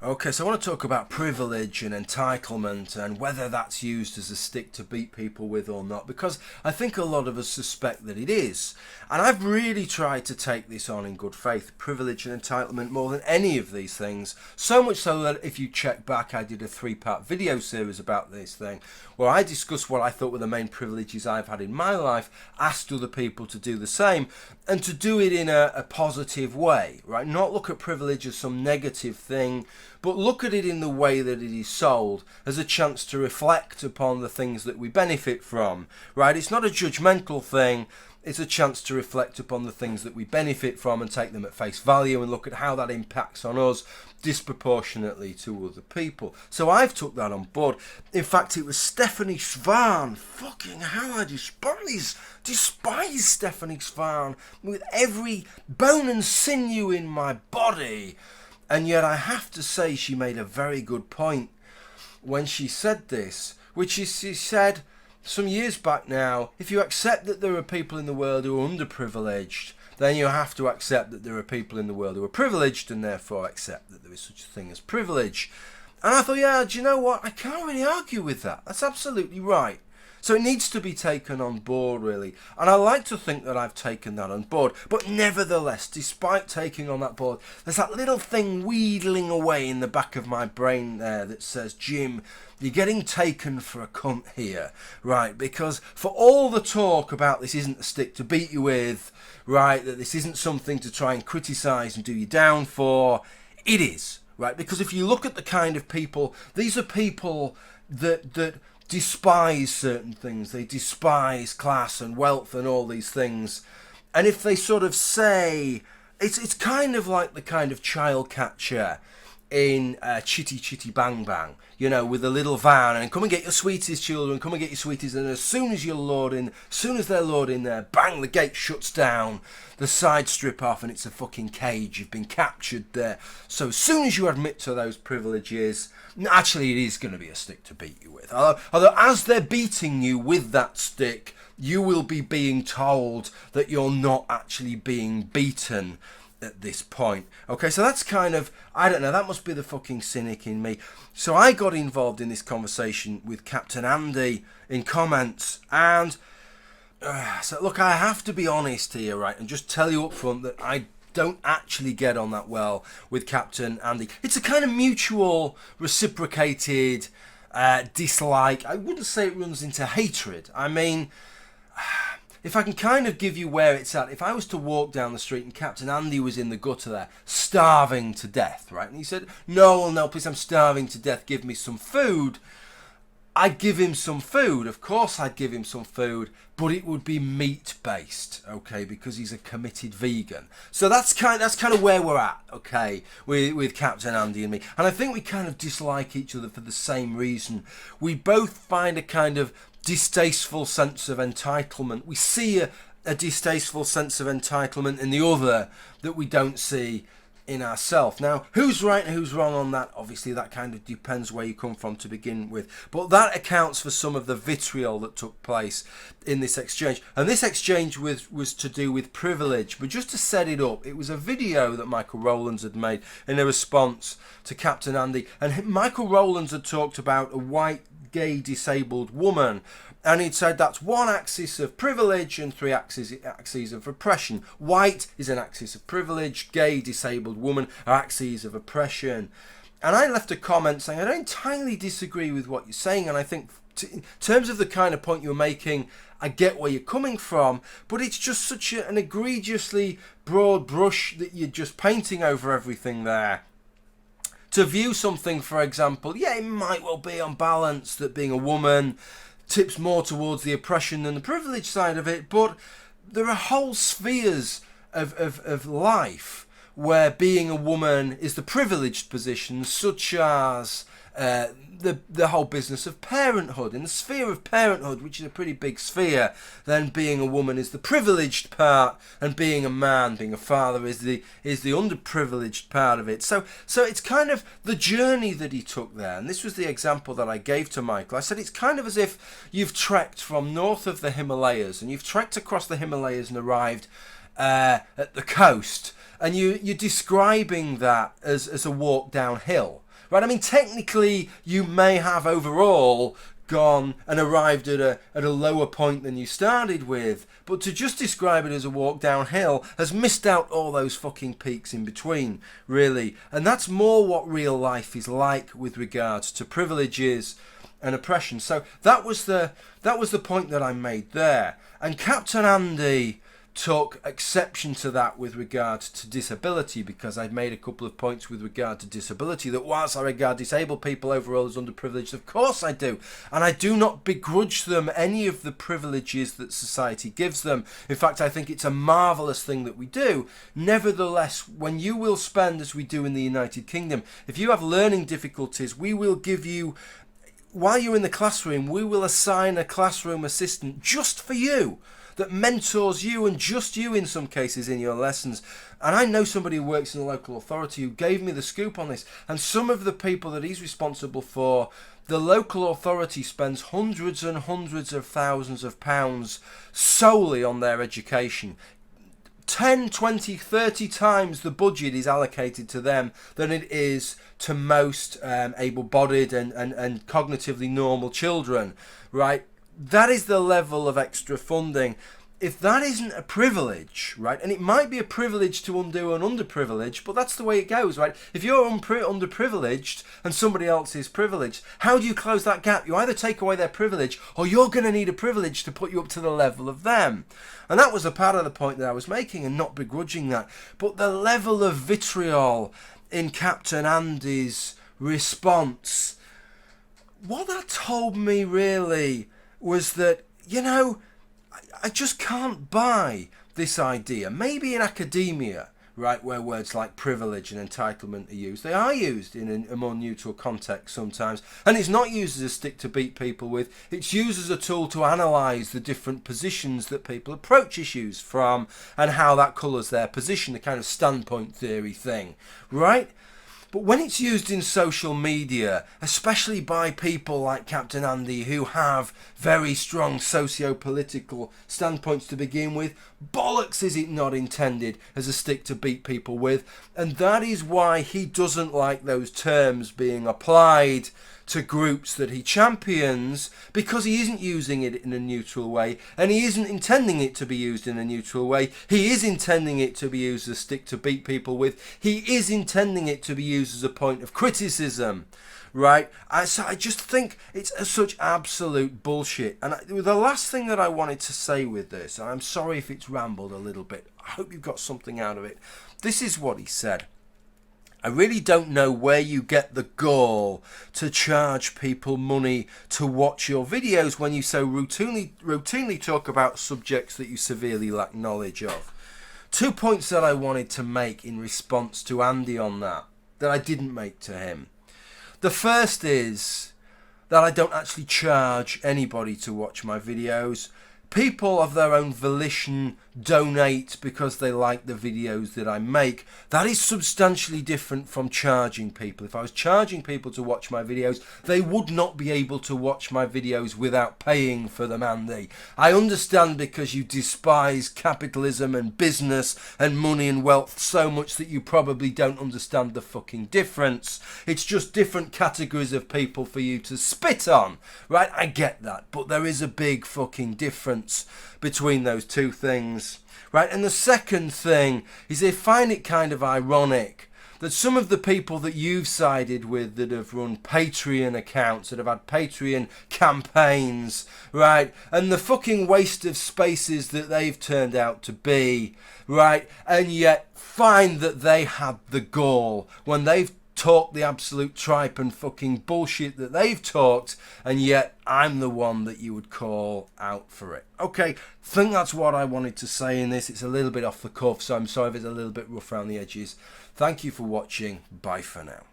Okay, so I want to talk about privilege and entitlement and whether that's used as a stick to beat people with or not, because I think a lot of us suspect that it is. And I've really tried to take this on in good faith, privilege and entitlement, more than any of these things. So much so that if you check back, I did a 3-part video series about this thing where I discussed what I thought were the main privileges I've had in my life, asked other people to do the same, and to do it in a positive way, right? Not look at privilege as some negative thing, but look at it in the way that it is sold, as a chance to reflect upon the things that we benefit from, right? It's not a judgmental thing, it's a chance to reflect upon the things that we benefit from and take them at face value and look at how that impacts on us disproportionately to other people. So I've took that on board. In fact, it was Stephanie Svan. Fucking hell, I despise Stephanie Svan with every bone and sinew in my body. And yet I have to say she made a very good point when she said this, which is she said some years back now, if you accept that there are people in the world who are underprivileged, then you have to accept that there are people in the world who are privileged and therefore accept that there is such a thing as privilege. And I thought, yeah, do you know what? I can't really argue with that. That's absolutely right. So it needs to be taken on board, really. And I like to think that I've taken that on board. But nevertheless, despite taking on that board, there's that little thing wheedling away in the back of my brain there that says, Jim, you're getting taken for a cunt here, right? Because for all the talk about this isn't a stick to beat you with, right, that this isn't something to try and criticise and do you down for, it is, right? Because if you look at the kind of people, these are people that despise certain things. They despise class and wealth and all these things. And if they sort of say, it's kind of like the kind of child catcher in Chitty Chitty Bang Bang, you know, with a little van and come and get your sweeties, children, come and get your sweeties, and as soon as they're lured in there, bang, the gate shuts down, the sides strip off, and it's a fucking cage. You've been captured there. So as soon as you admit to those privileges, actually it is going to be a stick to beat you with. Although as they're beating you with that stick, you will be being told that you're not actually being beaten at this point. Okay, so that's kind of, I don't know, that must be the fucking cynic in me. So I got involved in this conversation with Captain Andy in comments, and so look, I have to be honest here, right, and just tell you up front that I don't actually get on that well with Captain Andy. It's a kind of mutual, reciprocated dislike. I wouldn't say it runs into hatred. I mean, if I can kind of give you where it's at, if I was to walk down the street and Captain Andy was in the gutter there, starving to death, right? And he said, no, please, I'm starving to death, give me some food. I'd give him some food. Of course I'd give him some food, but it would be meat-based, okay, because he's a committed vegan. So that's kind of where we're at, okay, with Captain Andy and me. And I think we kind of dislike each other for the same reason. We both find a kind of distasteful sense of entitlement. We see a distasteful sense of entitlement in the other that we don't see in ourselves. Now, who's right and who's wrong on that? Obviously, that kind of depends where you come from to begin with. But that accounts for some of the vitriol that took place in this exchange. And this exchange was to do with privilege. But just to set it up, it was a video that Michael Rowlands had made in a response to Captain Andy. And Michael Rowlands had talked about a white, gay, disabled woman. And he'd said that's one axis of privilege and 3 axes of oppression. White is an axis of privilege, gay, disabled woman are axes of oppression. And I left a comment saying, I don't entirely disagree with what you're saying, and I think in terms of the kind of point you're making, I get where you're coming from, but it's just such an egregiously broad brush that you're just painting over everything there. To view something, for example, yeah, it might well be on balance that being a woman tips more towards the oppression than the privilege side of it, but there are whole spheres of life where being a woman is the privileged position, such as the whole business of parenthood. In the sphere of parenthood, which is a pretty big sphere, then being a woman is the privileged part, and being a man, being a father, is the underprivileged part of it. So it's kind of the journey that he took there, and this was the example that I gave to Michael. I said it's kind of as if you've trekked from north of the Himalayas, and you've trekked across the Himalayas and arrived at the coast, and you're describing that as a walk downhill. right? I mean, technically, you may have overall gone and arrived at a lower point than you started with, but to just describe it as a walk downhill has missed out all those fucking peaks in between, really. And that's more what real life is like with regards to privileges and oppression. So that was the point that I made there. And Captain Andy took exception to that with regard to disability, because I'd made a couple of points with regard to disability that whilst I regard disabled people overall as underprivileged, of course I do, and I do not begrudge them any of the privileges that society gives them. In fact, I think it's a marvellous thing that we do. Nevertheless, when you will spend, as we do in the United Kingdom, if you have learning difficulties, we will give you, while you're in the classroom, we will assign a classroom assistant just for you, that mentors you, and just you in some cases, in your lessons. And I know somebody who works in a local authority who gave me the scoop on this, and some of the people that he's responsible for, the local authority spends hundreds and hundreds of thousands of pounds solely on their education. 10, 20, 30 times the budget is allocated to them than it is to most able-bodied and cognitively normal children, right? That is the level of extra funding. If that isn't a privilege, right, and it might be a privilege to undo an underprivilege, but that's the way it goes, right? If you're underprivileged and somebody else is privileged, how do you close that gap? You either take away their privilege, or you're going to need a privilege to put you up to the level of them. And that was a part of the point that I was making, and not begrudging that. But the level of vitriol in Captain Andy's response, what that told me really was that, you know, I just can't buy this idea. Maybe in academia, right, where words like privilege and entitlement are used, they are used in a more neutral context sometimes, and it's not used as a stick to beat people with. It's used as a tool to analyse the different positions that people approach issues from, and how that colours their position, the kind of standpoint theory thing, right? But when it's used in social media, especially by people like Captain Andy, who have very strong socio-political standpoints to begin with, bollocks is it not intended as a stick to beat people with. And that is why he doesn't like those terms being applied to groups that he champions, because he isn't using it in a neutral way, and he isn't intending it to be used in a neutral way. He is intending it to be used as a stick to beat people with. He is intending it to be used as a point of criticism, right? So I just think it's such absolute bullshit. And the last thing that I wanted to say with this, and I'm sorry if it's rambled a little bit, I hope you've got something out of it. This is what he said. I really don't know where you get the gall to charge people money to watch your videos when you so routinely talk about subjects that you severely lack knowledge of. 2 points that I wanted to make in response to Andy on that I didn't make to him. The first is that I don't actually charge anybody to watch my videos. People of their own volition donate because they like the videos that I make. That is substantially different from charging people. If I was charging people to watch my videos, they would not be able to watch my videos without paying for them, Andy. I understand, because you despise capitalism and business and money and wealth so much that you probably don't understand the fucking difference. It's just different categories of people for you to spit on, right? I get that, but there is a big fucking difference between those two things, right? And the second thing is, they find it kind of ironic that some of the people that you've sided with, that have run Patreon accounts, that have had Patreon campaigns, right, and the fucking waste of spaces that they've turned out to be, right, and yet find that they had the gall when they've talk the absolute tripe and fucking bullshit that they've talked, and yet I'm the one that you would call out for it. Okay, think that's what I wanted to say in this. It's a little bit off the cuff, so I'm sorry if it's a little bit rough around the edges. Thank you for watching. Bye for now.